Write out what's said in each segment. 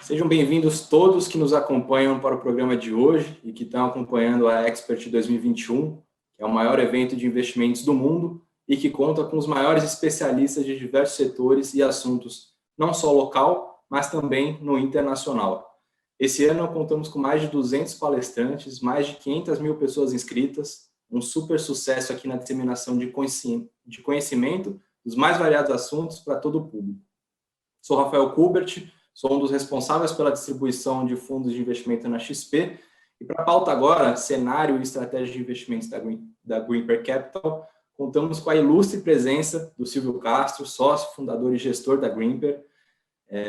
Sejam bem-vindos todos que nos acompanham para o programa de hoje e que estão acompanhando a Expert 2021, que é o maior evento de investimentos do mundo e que conta com os maiores especialistas de diversos setores e assuntos, não só local, mas também no internacional. Esse ano contamos com mais de 200 palestrantes, mais de 500 mil pessoas inscritas, um super sucesso aqui na disseminação de conhecimento dos mais variados assuntos para todo o público. Sou Rafael Kubert, sou um dos responsáveis pela distribuição de fundos de investimento na XP, e para a pauta agora, cenário e estratégia de investimentos da Greenper Capital, contamos com a ilustre presença do Silvio Castro, sócio, fundador e gestor da Greenper.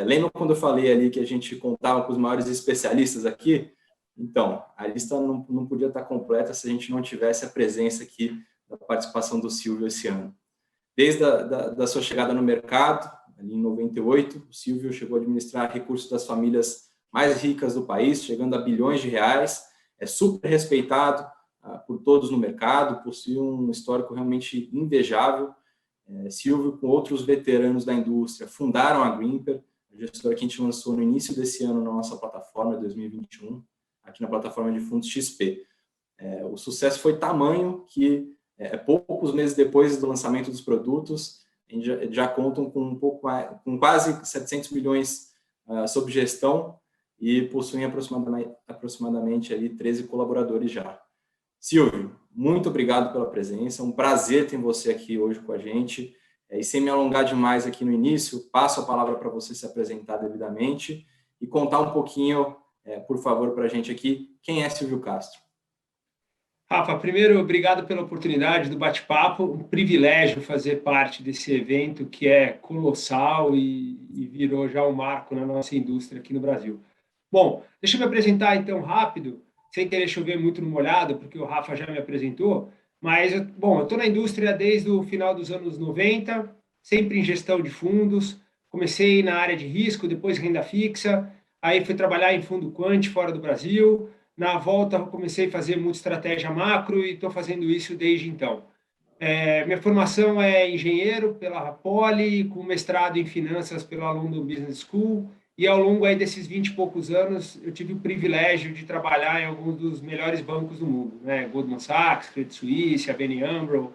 Lembra quando eu falei ali que a gente contava com os maiores especialistas aqui? Então, a lista não podia estar completa se a gente não tivesse a presença aqui da participação do Silvio esse ano. Desde a sua chegada no mercado, ali em 98, o Silvio chegou a administrar recursos das famílias mais ricas do país, chegando a bilhões de reais, é super respeitado por todos no mercado, possui um histórico realmente invejável. Silvio, com outros veteranos da indústria, fundaram a Greenper, a gestora que a gente lançou no início desse ano na nossa plataforma, 2021, aqui na plataforma de fundos XP. O sucesso foi tamanho que, poucos meses depois do lançamento dos produtos, já contam com com quase 700 milhões sob gestão e possuem aproximadamente ali 13 colaboradores já. Silvio, muito obrigado pela presença, um prazer ter você aqui hoje com a gente. E sem me alongar demais aqui no início, passo a palavra para você se apresentar devidamente e contar um pouquinho, por favor, para a gente aqui, quem é Silvio Castro. Rafa, primeiro, obrigado pela oportunidade do bate-papo, um privilégio fazer parte desse evento que é colossal e virou já um marco na nossa indústria aqui no Brasil. Bom, deixa eu me apresentar então rápido, sem querer chover muito no molhado, porque o Rafa já me apresentou, mas, eu estou na indústria desde o final dos anos 90, sempre em gestão de fundos, comecei na área de risco, depois renda fixa, aí fui trabalhar em fundo quant fora do Brasil. Na volta, eu comecei a fazer muita estratégia macro e estou fazendo isso desde então. Minha formação é engenheiro pela Poli, com mestrado em finanças pela London Business School, e ao longo aí desses 20 e poucos anos, eu tive o privilégio de trabalhar em alguns dos melhores bancos do mundo, né? Goldman Sachs, Credit Suisse, ABN AMRO,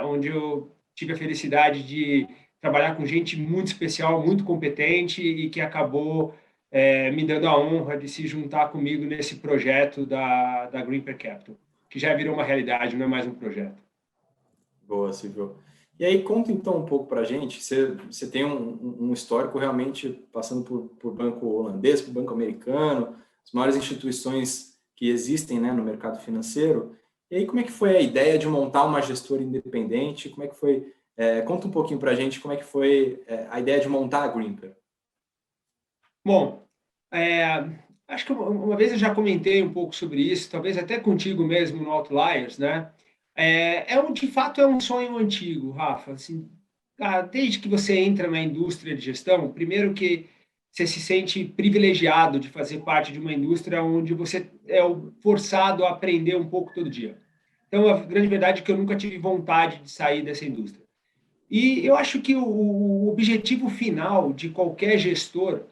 onde eu tive a felicidade de trabalhar com gente muito especial, muito competente e que acabou me dando a honra de se juntar comigo nesse projeto da Greenper Capital, que já virou uma realidade, não é mais um projeto. Boa, Silvio. E aí, conta então um pouco para a gente, você tem um histórico realmente passando por banco holandês, por banco americano, as maiores instituições que existem, né, no mercado financeiro. E aí, como é que foi a ideia de montar uma gestora independente? Como é que foi? Conta um pouquinho para a gente como é que foi a ideia de montar a Greenper. Bom, acho que uma vez eu já comentei um pouco sobre isso, talvez até contigo mesmo no Outliers, né? De fato, é um sonho antigo, Rafa. Assim, desde que você entra na indústria de gestão, primeiro que você se sente privilegiado de fazer parte de uma indústria onde você é forçado a aprender um pouco todo dia. Então, a grande verdade é que eu nunca tive vontade de sair dessa indústria. E eu acho que o objetivo final de qualquer gestor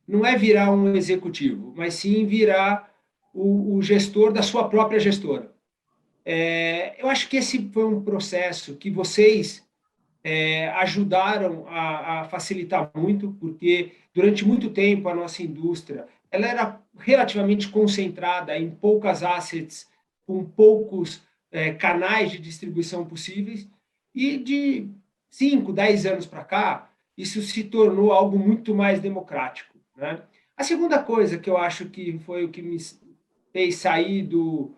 não é virar um executivo, mas sim virar o gestor da sua própria gestora. Eu acho que esse foi um processo que vocês ajudaram a facilitar muito, porque durante muito tempo a nossa indústria ela era relativamente concentrada em poucas assets, com poucos canais de distribuição possíveis, e de 5, 10 anos para cá, isso se tornou algo muito mais democrático, né? A segunda coisa que eu acho que foi o que me fez sair do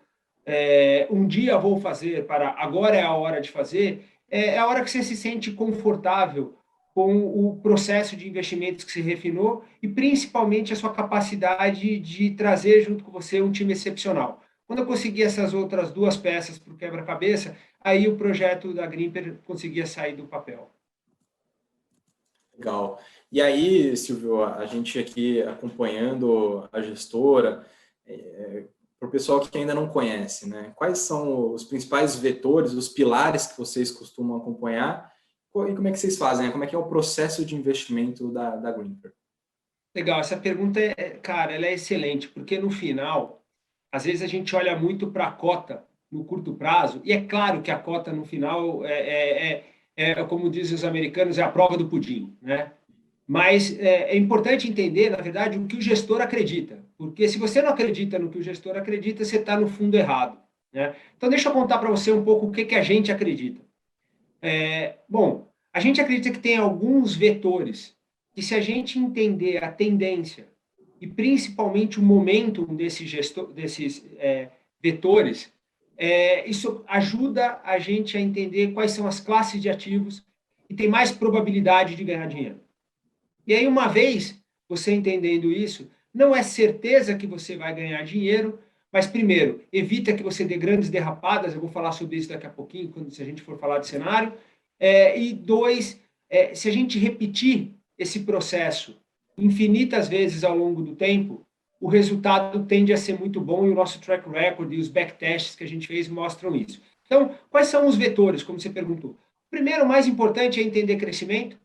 um dia vou fazer para agora é a hora de fazer, é a hora que você se sente confortável com o processo de investimentos que se refinou e principalmente a sua capacidade de trazer junto com você um time excepcional. Quando eu consegui essas outras duas peças para o quebra-cabeça, aí o projeto da Greenper conseguia sair do papel. Legal. E aí, Silvio, a gente aqui acompanhando a gestora, para o pessoal que ainda não conhece, né? Quais são os principais vetores, os pilares que vocês costumam acompanhar e como é que vocês fazem? Como é que é o processo de investimento da Greenper? Legal, essa pergunta, cara, ela é excelente, porque no final, às vezes a gente olha muito para a cota no curto prazo, e é claro que a cota no final como dizem os americanos, é a prova do pudim, né? Mas é importante entender, na verdade, o que o gestor acredita, porque se você não acredita no que o gestor acredita, você está no fundo errado, né? Então, deixa eu contar para você um pouco o que a gente acredita. Bom, a gente acredita que tem alguns vetores que, se a gente entender a tendência e principalmente o momento desses vetores, isso ajuda a gente a entender quais são as classes de ativos que tem mais probabilidade de ganhar dinheiro. E aí, uma vez você entendendo isso, não é certeza que você vai ganhar dinheiro, mas primeiro, evita que você dê grandes derrapadas, eu vou falar sobre isso daqui a pouquinho, se a gente for falar de cenário. E dois, se a gente repetir esse processo infinitas vezes ao longo do tempo, o resultado tende a ser muito bom e o nosso track record e os backtests que a gente fez mostram isso. Então, quais são os vetores, como você perguntou? Primeiro, o mais importante é entender crescimento,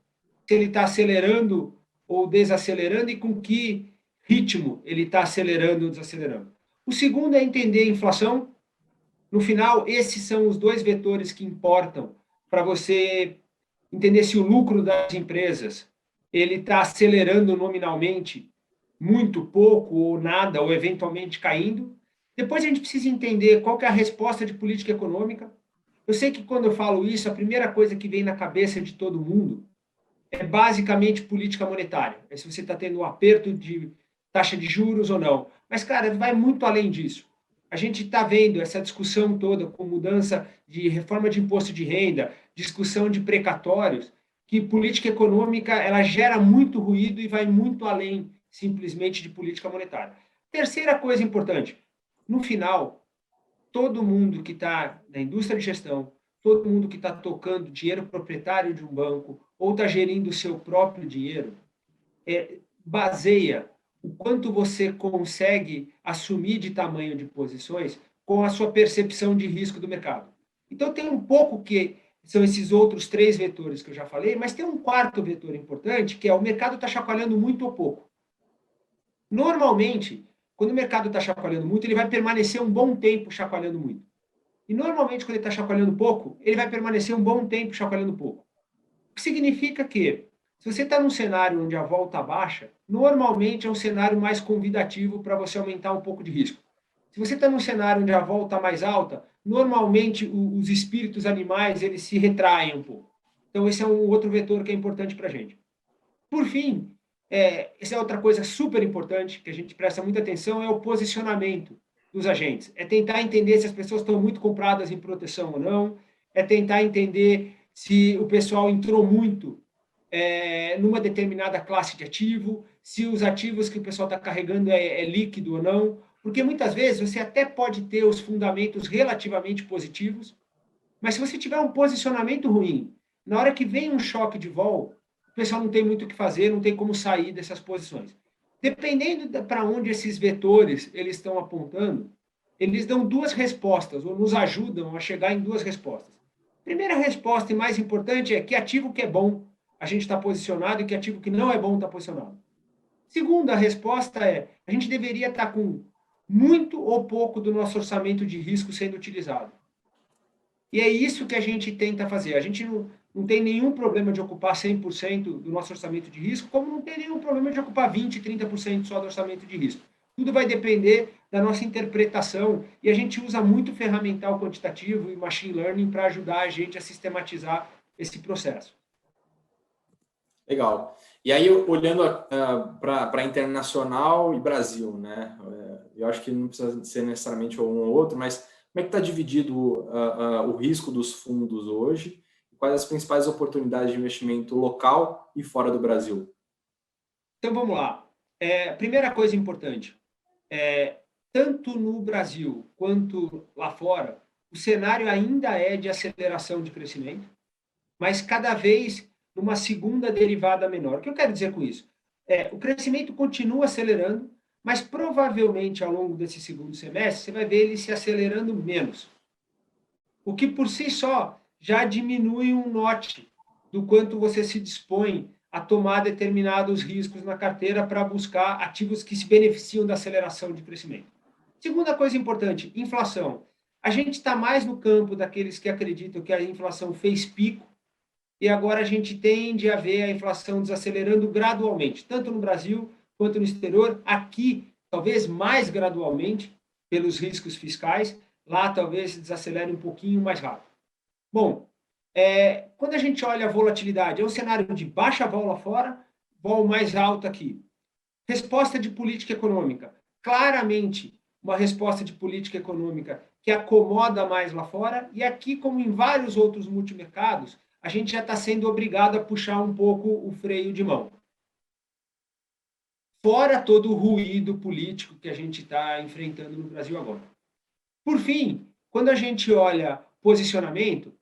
se ele está acelerando ou desacelerando e com que ritmo ele está acelerando ou desacelerando. O segundo é entender a inflação. No final, esses são os dois vetores que importam para você entender se o lucro das empresas ele está acelerando nominalmente muito pouco ou nada, ou eventualmente caindo. Depois a gente precisa entender qual que é a resposta de política econômica. Eu sei que quando eu falo isso, a primeira coisa que vem na cabeça de todo mundo é basicamente política monetária. É se você está tendo um aperto de taxa de juros ou não. Mas, cara, vai muito além disso. A gente está vendo essa discussão toda com mudança de reforma de imposto de renda, discussão de precatórios, que política econômica ela gera muito ruído e vai muito além simplesmente de política monetária. Terceira coisa importante, no final, todo mundo que está na indústria de gestão, todo mundo que está tocando dinheiro proprietário de um banco ou está gerindo o seu próprio dinheiro, baseia o quanto você consegue assumir de tamanho de posições com a sua percepção de risco do mercado. Então, tem um pouco que são esses outros três vetores que eu já falei, mas tem um quarto vetor importante, que é o mercado está chacoalhando muito ou pouco. Normalmente, quando o mercado está chacoalhando muito, ele vai permanecer um bom tempo chacoalhando muito. E normalmente, quando ele está chacoalhando pouco, ele vai permanecer um bom tempo chacoalhando pouco. O que significa que, se você está num cenário onde a volta baixa, normalmente é um cenário mais convidativo para você aumentar um pouco de risco. Se você está num cenário onde a volta está mais alta, normalmente os espíritos animais eles se retraem um pouco. Então, esse é um outro vetor que é importante para a gente. Por fim, essa é outra coisa super importante que a gente presta muita atenção, é o posicionamento dos agentes. É tentar entender se as pessoas estão muito compradas em proteção ou não, é tentar entender se o pessoal entrou muito numa determinada classe de ativo, se os ativos que o pessoal está carregando é líquido ou não, porque muitas vezes você até pode ter os fundamentos relativamente positivos, mas se você tiver um posicionamento ruim, na hora que vem um choque de vol, o pessoal não tem muito o que fazer, não tem como sair dessas posições. Dependendo para onde esses vetores eles estão apontando, eles dão duas respostas, ou nos ajudam a chegar em duas respostas. Primeira resposta e mais importante é que ativo que é bom a gente está posicionado e que ativo que não é bom está posicionado. Segunda resposta é, a gente deveria estar com muito ou pouco do nosso orçamento de risco sendo utilizado. E é isso que a gente tenta fazer. A gente não tem nenhum problema de ocupar 100% do nosso orçamento de risco, como não tem nenhum problema de ocupar 20%, 30% só do orçamento de risco. Tudo vai depender da nossa interpretação e a gente usa muito ferramental quantitativo e machine learning para ajudar a gente a sistematizar esse processo. Legal. E aí, olhando para internacional e Brasil, né? Eu acho que não precisa ser necessariamente um ou outro, mas como é que está dividido o risco dos fundos hoje? Quais as principais oportunidades de investimento local e fora do Brasil? Então, vamos lá. Primeira coisa importante, tanto no Brasil quanto lá fora, o cenário ainda é de aceleração de crescimento, mas cada vez numa segunda derivada menor. O que eu quero dizer com isso? O crescimento continua acelerando, mas provavelmente ao longo desse segundo semestre você vai ver ele se acelerando menos. O que por si só já diminui um note do quanto você se dispõe a tomar determinados riscos na carteira para buscar ativos que se beneficiam da aceleração de crescimento. Segunda coisa importante, inflação. A gente está mais no campo daqueles que acreditam que a inflação fez pico e agora a gente tende a ver a inflação desacelerando gradualmente, tanto no Brasil quanto no exterior. Aqui, talvez mais gradualmente, pelos riscos fiscais, lá talvez desacelere um pouquinho mais rápido. Bom, quando a gente olha a volatilidade, é um cenário de baixa vol lá fora, vol mais alto aqui. Resposta de política econômica. Claramente, uma resposta de política econômica que acomoda mais lá fora, e aqui, como em vários outros multimercados, a gente já está sendo obrigado a puxar um pouco o freio de mão. Fora todo o ruído político que a gente está enfrentando no Brasil agora. Por fim, quando a gente olha posicionamento,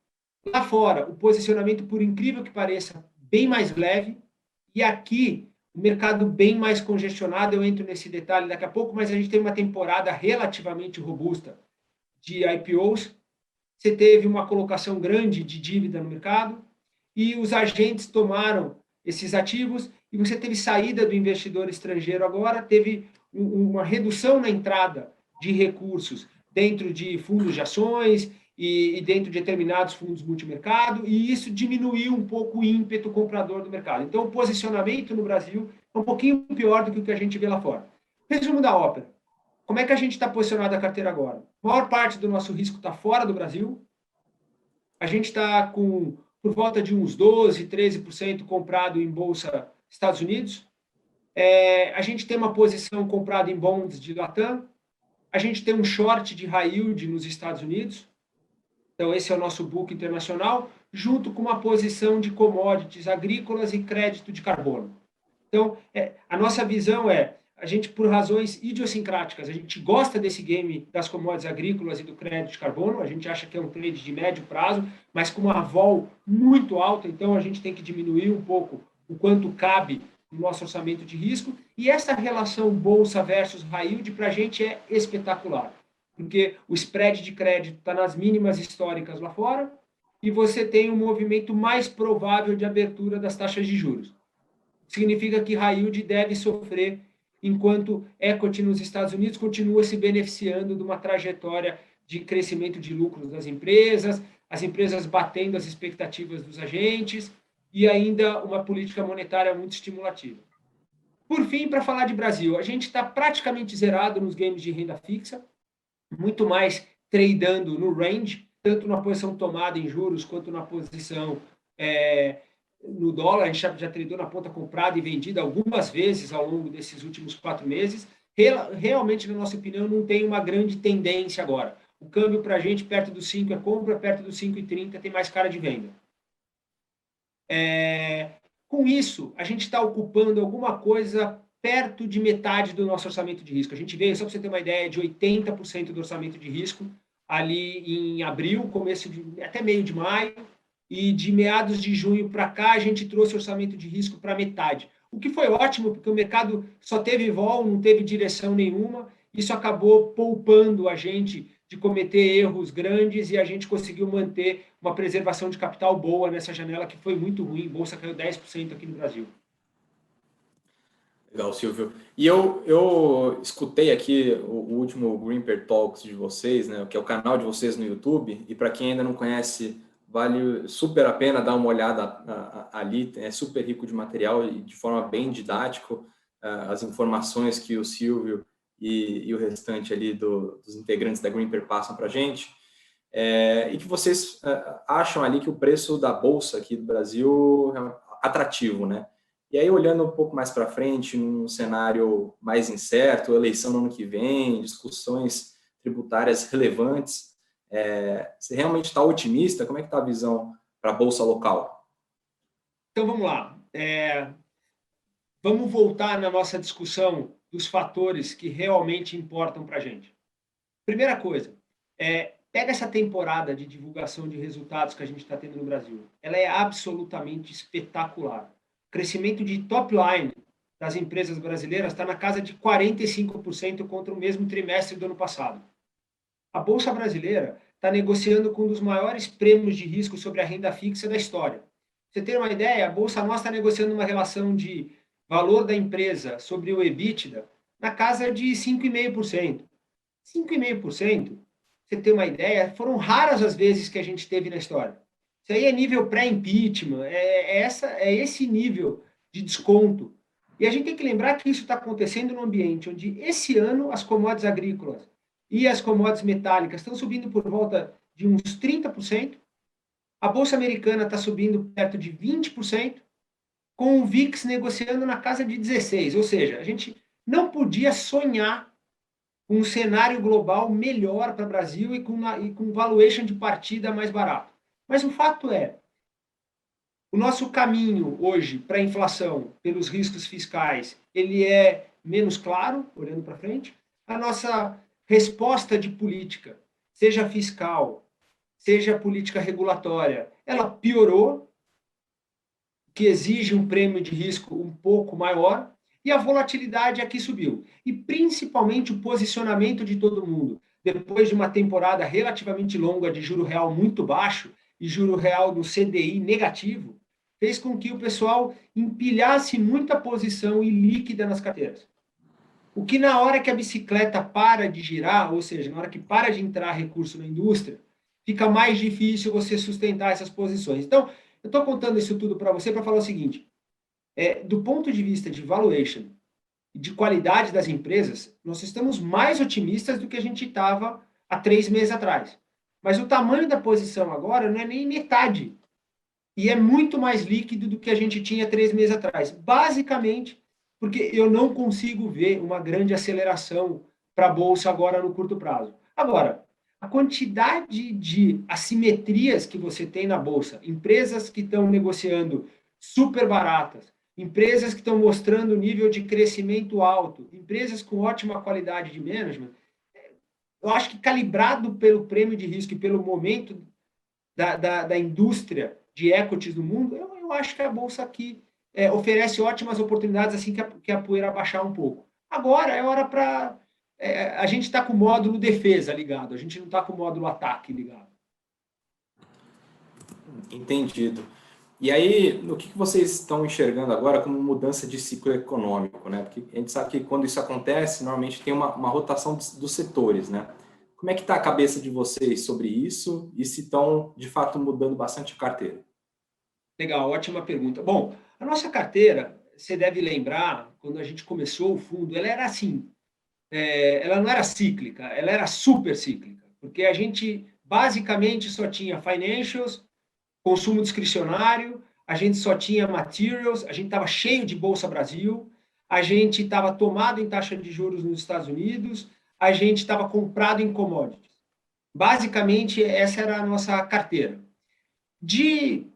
lá fora, o posicionamento, por incrível que pareça, bem mais leve, e aqui, o mercado bem mais congestionado. Eu entro nesse detalhe daqui a pouco, mas a gente tem uma temporada relativamente robusta de IPOs. Você teve uma colocação grande de dívida no mercado e os agentes tomaram esses ativos e você teve saída do investidor estrangeiro agora, teve uma redução na entrada de recursos dentro de fundos de ações e dentro de determinados fundos multimercado, e isso diminuiu um pouco o ímpeto comprador do mercado. Então, o posicionamento no Brasil é um pouquinho pior do que o que a gente vê lá fora. Resumo da ópera. Como é que a gente está posicionado a carteira agora? A maior parte do nosso risco está fora do Brasil. A gente está com por volta de uns 12%, 13% comprado em Bolsa Estados Unidos. A gente tem uma posição comprada em bonds de Latam. A gente tem um short de high yield nos Estados Unidos. Então, esse é o nosso book internacional, junto com uma posição de commodities agrícolas e crédito de carbono. Então, a nossa visão a gente, por razões idiosincráticas, a gente gosta desse game das commodities agrícolas e do crédito de carbono, a gente acha que é um trade de médio prazo, mas com uma vol muito alta, então a gente tem que diminuir um pouco o quanto cabe no nosso orçamento de risco, e essa relação bolsa versus high yield para a gente é espetacular, porque o spread de crédito está nas mínimas históricas lá fora, e você tem um movimento mais provável de abertura das taxas de juros. Significa que high yield deve sofrer, enquanto equity nos Estados Unidos continua se beneficiando de uma trajetória de crescimento de lucros das empresas, as empresas batendo as expectativas dos agentes e ainda uma política monetária muito estimulativa. Por fim, para falar de Brasil, a gente está praticamente zerado nos games de renda fixa, muito mais tradando no range, tanto na posição tomada em juros quanto na posição no dólar. A gente já tradou na ponta comprada e vendida algumas vezes ao longo desses últimos 4 meses. Realmente, na nossa opinião, não tem uma grande tendência agora. O câmbio para a gente, perto dos 5 é compra, perto dos 5,30 tem mais cara de venda. Com isso, a gente está ocupando alguma coisa perto de metade do nosso orçamento de risco. A gente veio, só para você ter uma ideia, de 80% do orçamento de risco ali em abril, até meio de maio, e de meados de junho para cá a gente trouxe orçamento de risco para metade. O que foi ótimo, porque o mercado só teve vol, não teve direção nenhuma, isso acabou poupando a gente de cometer erros grandes e a gente conseguiu manter uma preservação de capital boa nessa janela que foi muito ruim. A bolsa caiu 10% aqui no Brasil. Legal, Silvio. E eu escutei aqui o último Greenper Talks de vocês, né, que é o canal de vocês no YouTube, e para quem ainda não conhece, vale super a pena dar uma olhada ali, é super rico de material e de forma bem didática, as informações que o Silvio e o restante ali dos integrantes da Greenper passam para a gente, e que vocês acham ali que o preço da Bolsa aqui do Brasil é atrativo, né? E aí, olhando um pouco mais para frente, num cenário mais incerto, eleição no ano que vem, discussões tributárias relevantes, você realmente está otimista? Como é que está a visão para a Bolsa local? Então, vamos lá. Vamos voltar na nossa discussão dos fatores que realmente importam para a gente. Primeira coisa, pega essa temporada de divulgação de resultados que a gente está tendo no Brasil. Ela é absolutamente espetacular. O crescimento de top line das empresas brasileiras está na casa de 45% contra o mesmo trimestre do ano passado. A Bolsa Brasileira está negociando com um dos maiores prêmios de risco sobre a renda fixa da história. você ter uma ideia, a Bolsa Nossa está negociando uma relação de valor da empresa sobre o EBITDA na casa de 5,5%. 5,5%, você ter uma ideia, foram raras as vezes que a gente teve na história. Isso aí é nível pré-impeachment, é esse nível de desconto. E a gente tem que lembrar que isso está acontecendo num ambiente onde, esse ano, as commodities agrícolas e as commodities metálicas estão subindo por volta de uns 30%, a Bolsa Americana está subindo perto de 20%, com o VIX negociando na casa de 16%. Ou seja, a gente não podia sonhar com um cenário global melhor para o Brasil e com valuation de partida mais barato. Mas o fato é, o nosso caminho hoje para a inflação, pelos riscos fiscais, ele é menos claro, olhando para frente. A nossa resposta de política, seja fiscal, seja política regulatória, ela piorou, que exige um prêmio de risco um pouco maior, e a volatilidade aqui subiu. E principalmente o posicionamento de todo mundo, depois de uma temporada relativamente longa de juro real muito baixo e juro real do CDI negativo, fez com que o pessoal empilhasse muita posição ilíquida nas carteiras. O que na hora que a bicicleta para de girar, ou seja, na hora que para de entrar recurso na indústria, fica mais difícil você sustentar essas posições. Então, eu estou contando isso tudo para você para falar o seguinte: do ponto de vista de valuation e de qualidade das empresas, nós estamos mais otimistas do que a gente estava há 3 meses atrás. Mas o tamanho da posição agora não é nem metade. E é muito mais líquido do que a gente tinha 3 meses atrás. Basicamente, porque eu não consigo ver uma grande aceleração para a Bolsa agora no curto prazo. Agora, a quantidade de assimetrias que você tem na Bolsa, empresas que estão negociando super baratas, empresas que estão mostrando nível de crescimento alto, empresas com ótima qualidade de management, eu acho que calibrado pelo prêmio de risco e pelo momento da indústria de equities no mundo, eu acho que a Bolsa aqui oferece ótimas oportunidades assim que a poeira baixar um pouco. Agora é hora para... a gente está com o módulo defesa ligado, a gente não está com o módulo ataque ligado. Entendido. E aí, o que vocês estão enxergando agora como mudança de ciclo econômico, né? Porque a gente sabe que quando isso acontece, normalmente tem uma rotação dos setores, né? Como é que está a cabeça de vocês sobre isso e se estão, de fato, mudando bastante a carteira? Legal, ótima pergunta. Bom, a nossa carteira, você deve lembrar, quando a gente começou o fundo, ela era assim, ela não era cíclica, ela era super cíclica, porque a gente basicamente só tinha financials, consumo discricionário, a gente só tinha materials, a gente estava cheio de Bolsa Brasil, a gente estava tomado em taxa de juros nos Estados Unidos, a gente estava comprado em commodities. Basicamente, essa era a nossa carteira. De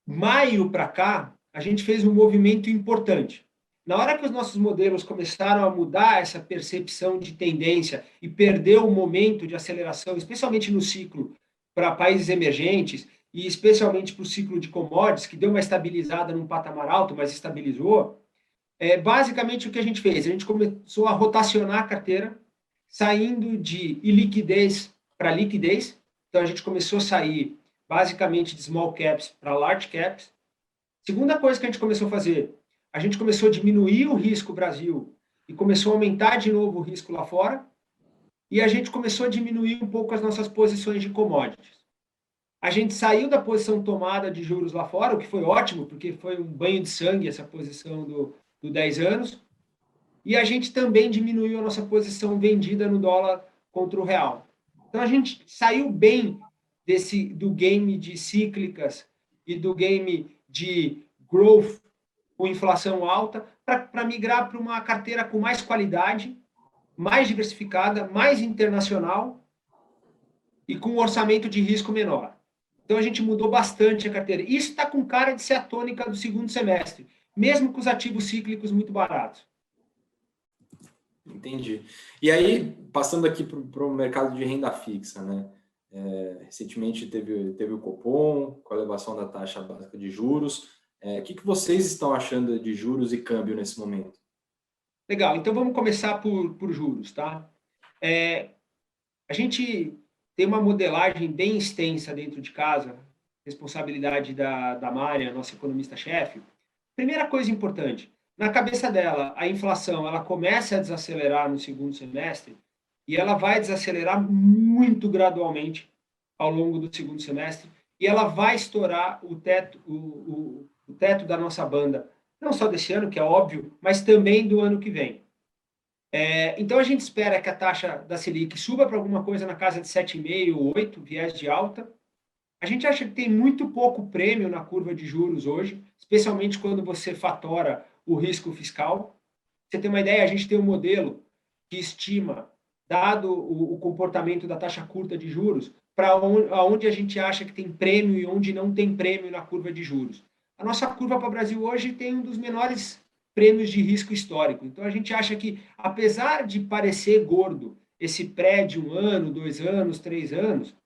maio para cá, a gente fez um movimento importante. Na hora que os nossos modelos começaram a mudar essa percepção de tendência e perder o momento de aceleração, especialmente no ciclo para países emergentes e especialmente para o ciclo de commodities, que deu uma estabilizada num patamar alto, mas estabilizou, basicamente o que a gente fez? A gente começou a rotacionar a carteira, saindo de iliquidez para liquidez. Então, a gente começou a sair basicamente de small caps para large caps. Segunda coisa que a gente começou a fazer, a gente começou a diminuir o risco Brasil e começou a aumentar de novo o risco lá fora. E a gente começou a diminuir um pouco as nossas posições de commodities. A gente saiu da posição tomada de juros lá fora, o que foi ótimo, porque foi um banho de sangue essa posição do 10 anos. E a gente também diminuiu a nossa posição vendida no dólar contra o real. Então a gente saiu bem do game de cíclicas e do game de growth com inflação alta para migrar para uma carteira com mais qualidade, mais diversificada, mais internacional e com um orçamento de risco menor. Então a gente mudou bastante a carteira. Isso está com cara de ser a tônica do segundo semestre, mesmo com os ativos cíclicos muito baratos. Entendi. E aí, passando aqui para o mercado de renda fixa, né? Recentemente teve o Copom, com a elevação da taxa básica de juros. O que vocês estão achando de juros e câmbio nesse momento? Legal, então vamos começar por juros, tá? A gente tem uma modelagem bem extensa dentro de casa, responsabilidade da Mari, a nossa economista-chefe. Primeira coisa importante, na cabeça dela, a inflação ela começa a desacelerar no segundo semestre e ela vai desacelerar muito gradualmente ao longo do segundo semestre e ela vai estourar o teto, o teto da nossa banda, não só desse ano, que é óbvio, mas também do ano que vem. Então, a gente espera que a taxa da Selic suba para alguma coisa na casa de 7,5%, 8%, viés de alta. A gente acha que tem muito pouco prêmio na curva de juros hoje, especialmente quando você fatora o risco fiscal. Você tem uma ideia, a gente tem um modelo que estima, dado o comportamento da taxa curta de juros, para onde a gente acha que tem prêmio e onde não tem prêmio na curva de juros. A nossa curva para o Brasil hoje tem um dos menores prêmios de risco histórico. Então, a gente acha que, apesar de parecer gordo, esse pré de 1 ano, 2 anos, 3 anos,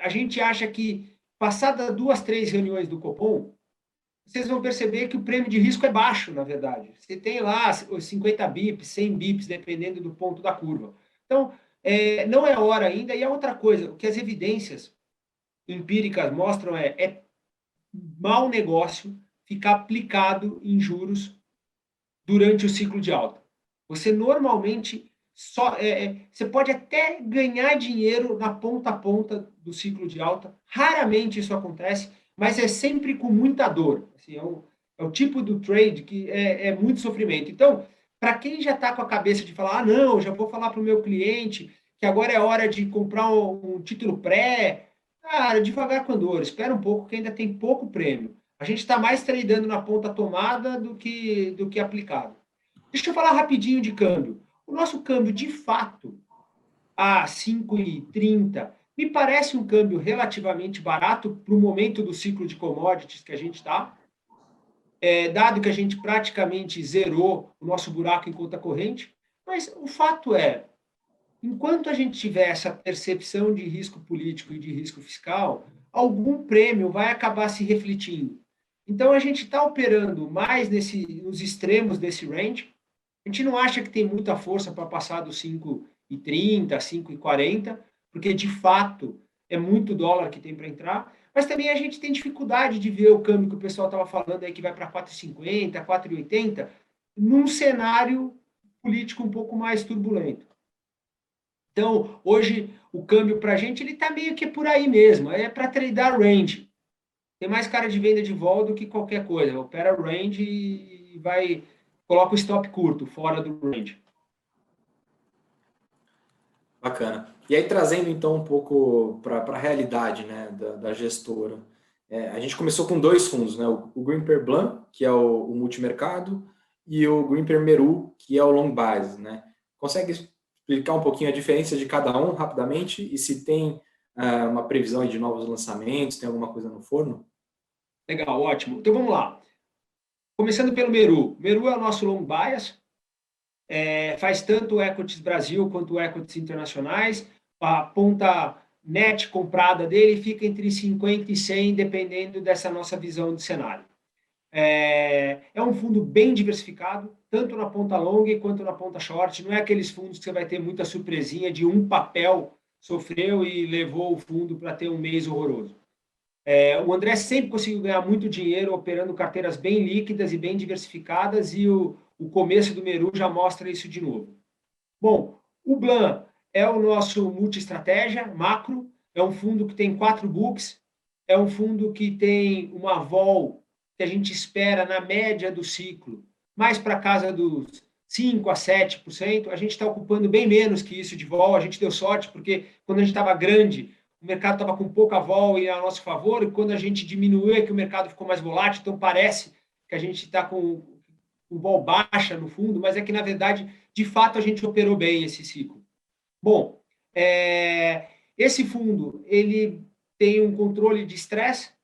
a gente acha que, passadas 2, 3 reuniões do Copom, vocês vão perceber que o prêmio de risco é baixo, na verdade. Você tem lá os 50 bips, 100 bips, dependendo do ponto da curva. Então, não é hora ainda. E a outra coisa, o que as evidências empíricas mostram é mau negócio ficar aplicado em juros durante o ciclo de alta. Você normalmente você pode até ganhar dinheiro na ponta a ponta do ciclo de alta. Raramente isso acontece, mas é sempre com muita dor. Assim, é o tipo do trade que é muito sofrimento. Então, para quem já está com a cabeça de falar, não, já vou falar para o meu cliente que agora é hora de comprar um título pré, cara, devagar com a dor, espera um pouco que ainda tem pouco prêmio. A gente está mais tradeando na ponta tomada do que aplicado. Deixa eu falar rapidinho de câmbio. O nosso câmbio, de fato, a 5,30, me parece um câmbio relativamente barato para o momento do ciclo de commodities que a gente está, dado que a gente praticamente zerou o nosso buraco em conta corrente. Mas o fato é, enquanto a gente tiver essa percepção de risco político e de risco fiscal, algum prêmio vai acabar se refletindo. Então, a gente está operando mais nos extremos desse range. A gente não acha que tem muita força para passar dos 5,30, 5,40, porque, de fato, é muito dólar que tem para entrar. Mas também a gente tem dificuldade de ver o câmbio que o pessoal estava falando aí, que vai para 4,50, 4,80, num cenário político um pouco mais turbulento. Então, hoje, o câmbio para a gente está meio que por aí mesmo. É para tradar range. Tem mais cara de venda de vol do que qualquer coisa. Opera range e coloca o stop curto, fora do range. Bacana. E aí, trazendo então um pouco para a realidade, né, da gestora. A gente começou com 2 fundos, né, o Greenper Blanc, que é o multimercado, e o Greenper Meru, que é o long base, né? Consegue explicar um pouquinho a diferença de cada um rapidamente e se tem uma previsão de novos lançamentos, tem alguma coisa no forno? Legal, ótimo. Então vamos lá. Começando pelo Meru. Meru é o nosso long bias, faz tanto equities Brasil quanto equities internacionais. A ponta net comprada dele fica entre 50 e 100, dependendo dessa nossa visão de cenário. É um fundo bem diversificado, tanto na ponta long quanto na ponta short. Não é aqueles fundos que você vai ter muita surpresinha de um papel sofreu e levou o fundo para ter um mês horroroso. O André sempre conseguiu ganhar muito dinheiro operando carteiras bem líquidas e bem diversificadas, e o começo do Meru já mostra isso de novo. Bom, o Blanc é o nosso multi-estratégia macro, é um fundo que tem 4 books, é um fundo que tem uma vol que a gente espera na média do ciclo, mais para casa dos 5% a 7%. A gente está ocupando bem menos que isso de vol, a gente deu sorte, porque quando a gente estava grande, o mercado estava com pouca vol e a nosso favor, e quando a gente diminuiu é que o mercado ficou mais volátil, então parece que a gente está com vol baixa no fundo, mas é que, na verdade, de fato, a gente operou bem esse ciclo. Bom, esse fundo, ele tem um controle de estresse,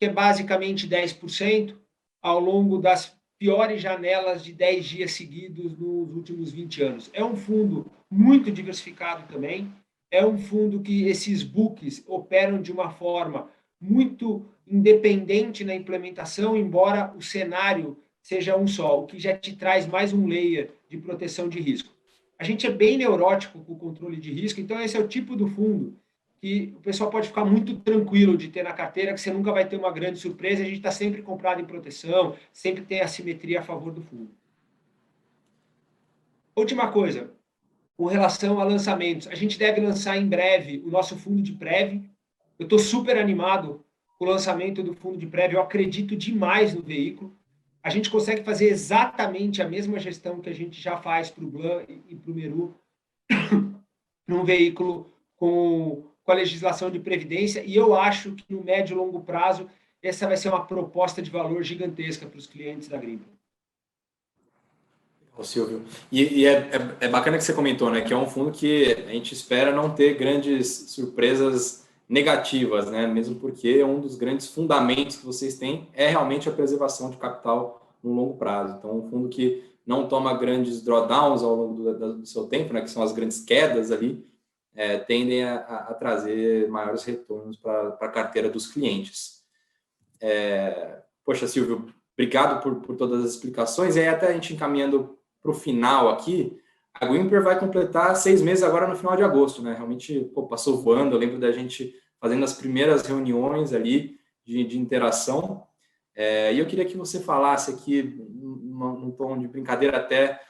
que é basicamente 10%, ao longo das piores janelas de 10 dias seguidos nos últimos 20 anos. É um fundo muito diversificado também, é um fundo que esses books operam de uma forma muito independente na implementação, embora o cenário seja um só, o que já te traz mais um layer de proteção de risco. A gente é bem neurótico com o controle de risco, então esse é o tipo do fundo que o pessoal pode ficar muito tranquilo de ter na carteira, que você nunca vai ter uma grande surpresa, a gente está sempre comprado em proteção, sempre tem assimetria a favor do fundo. Última coisa, com relação a lançamentos, a gente deve lançar em breve o nosso fundo de Prev. Eu estou super animado com o lançamento do fundo de Prev, eu acredito demais no veículo. A gente consegue fazer exatamente a mesma gestão que a gente já faz para o Blan e para o Meru, num veículo com a legislação de previdência, e eu acho que no médio e longo prazo essa vai ser uma proposta de valor gigantesca para os clientes da Grimper. Ô, Silvio, é bacana que você comentou, né, que é um fundo que a gente espera não ter grandes surpresas negativas, né, mesmo porque um dos grandes fundamentos que vocês têm é realmente a preservação de capital no longo prazo. Então, um fundo que não toma grandes drawdowns ao longo do seu tempo, né, que são as grandes quedas ali, tendem a trazer maiores retornos para a carteira dos clientes. Poxa, Silvio, obrigado por todas as explicações. E aí, até a gente encaminhando para o final aqui, a Grimper vai completar 6 meses agora no final de agosto, né? Realmente, pô, passou voando. Eu lembro da gente fazendo as primeiras reuniões ali de interação. E eu queria que você falasse aqui, num tom de brincadeira até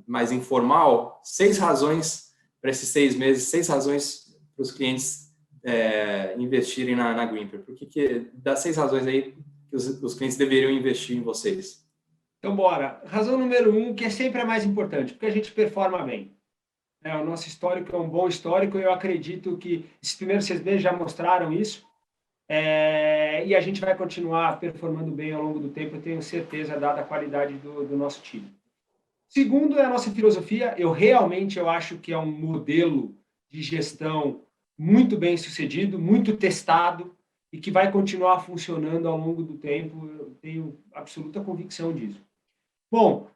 mais informal, 6 razões para esses 6 meses, 6 razões para os clientes investirem na Grimper. Por que dá 6 razões aí que os clientes deveriam investir em vocês? Então, bora. Razão número 1, que é sempre a mais importante, porque a gente performa bem. O nosso histórico é um bom histórico, e eu acredito que esses primeiros 6 meses já mostraram isso, e a gente vai continuar performando bem ao longo do tempo, eu tenho certeza, dada a qualidade do nosso time. Segundo é a nossa filosofia, eu acho que é um modelo de gestão muito bem sucedido, muito testado, e que vai continuar funcionando ao longo do tempo, eu tenho absoluta convicção disso. Bom,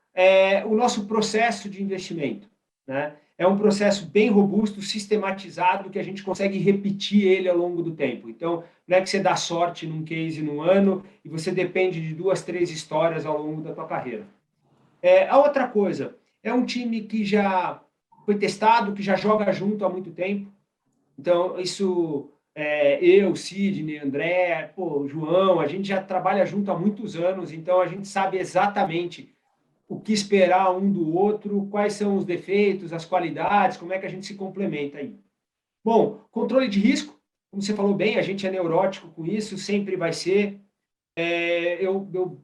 o nosso processo de investimento, né? É um processo bem robusto, sistematizado, que a gente consegue repetir ele ao longo do tempo. Então, não é que você dá sorte num case num ano e você depende de 2, 3 histórias ao longo da tua carreira. A outra coisa, é um time que já foi testado, que já joga junto há muito tempo. Então, isso, eu, Sidney, André, João, a gente já trabalha junto há muitos anos, então a gente sabe exatamente o que esperar um do outro, quais são os defeitos, as qualidades, como é que a gente se complementa aí. Bom, controle de risco, como você falou bem, a gente é neurótico com isso, sempre vai ser. Eu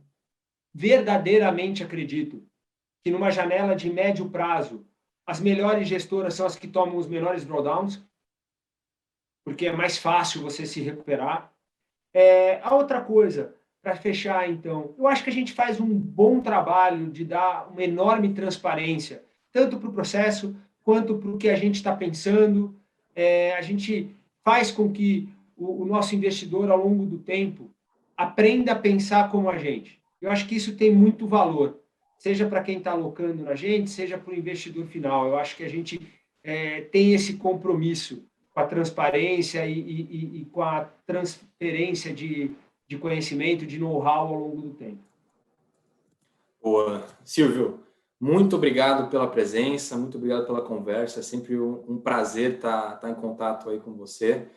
verdadeiramente acredito que numa janela de médio prazo, as melhores gestoras são as que tomam os menores drawdowns, porque é mais fácil você se recuperar. A outra coisa, para fechar, então, eu acho que a gente faz um bom trabalho de dar uma enorme transparência, tanto para o processo, quanto para o que a gente está pensando. A gente faz com que o nosso investidor, ao longo do tempo, aprenda a pensar como a gente. Eu acho que isso tem muito valor, seja para quem está alocando na gente, seja para o investidor final. Eu acho que a gente tem esse compromisso com a transparência e com a transferência de conhecimento, de know-how ao longo do tempo. Boa. Silvio, muito obrigado pela presença, muito obrigado pela conversa. É sempre um prazer estar em contato aí com você.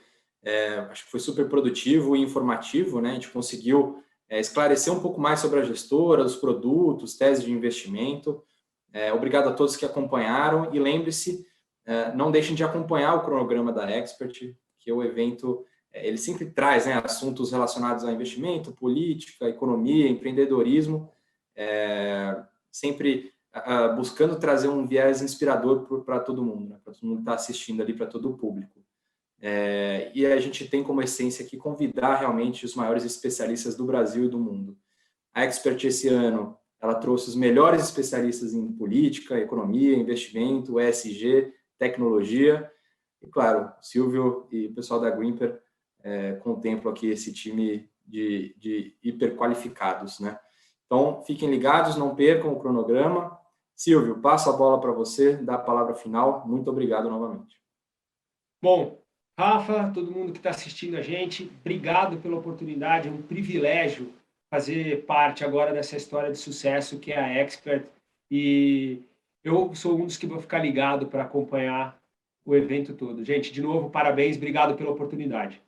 Acho que foi super produtivo e informativo, né? A gente conseguiu esclarecer um pouco mais sobre a gestora, os produtos, teses de investimento. Obrigado a todos que acompanharam e lembre-se, não deixem de acompanhar o cronograma da Expert, que o evento ele sempre traz, né, assuntos relacionados a investimento, política, economia, empreendedorismo, sempre buscando trazer um viés inspirador para todo mundo, né, para todo mundo que está assistindo ali, para todo o público. E a gente tem como essência aqui convidar realmente os maiores especialistas do Brasil e do mundo. A Expert esse ano, ela trouxe os melhores especialistas em política, economia, investimento, ESG, tecnologia. E, claro, Silvio e o pessoal da Grimper contemplam aqui esse time de hiperqualificados, né? Então, fiquem ligados, não percam o cronograma. Silvio, passo a bola para você, dá a palavra final. Muito obrigado novamente. Bom, Rafa, todo mundo que está assistindo a gente, obrigado pela oportunidade, é um privilégio fazer parte agora dessa história de sucesso que é a Expert, e eu sou um dos que vou ficar ligado para acompanhar o evento todo. Gente, de novo, parabéns, obrigado pela oportunidade.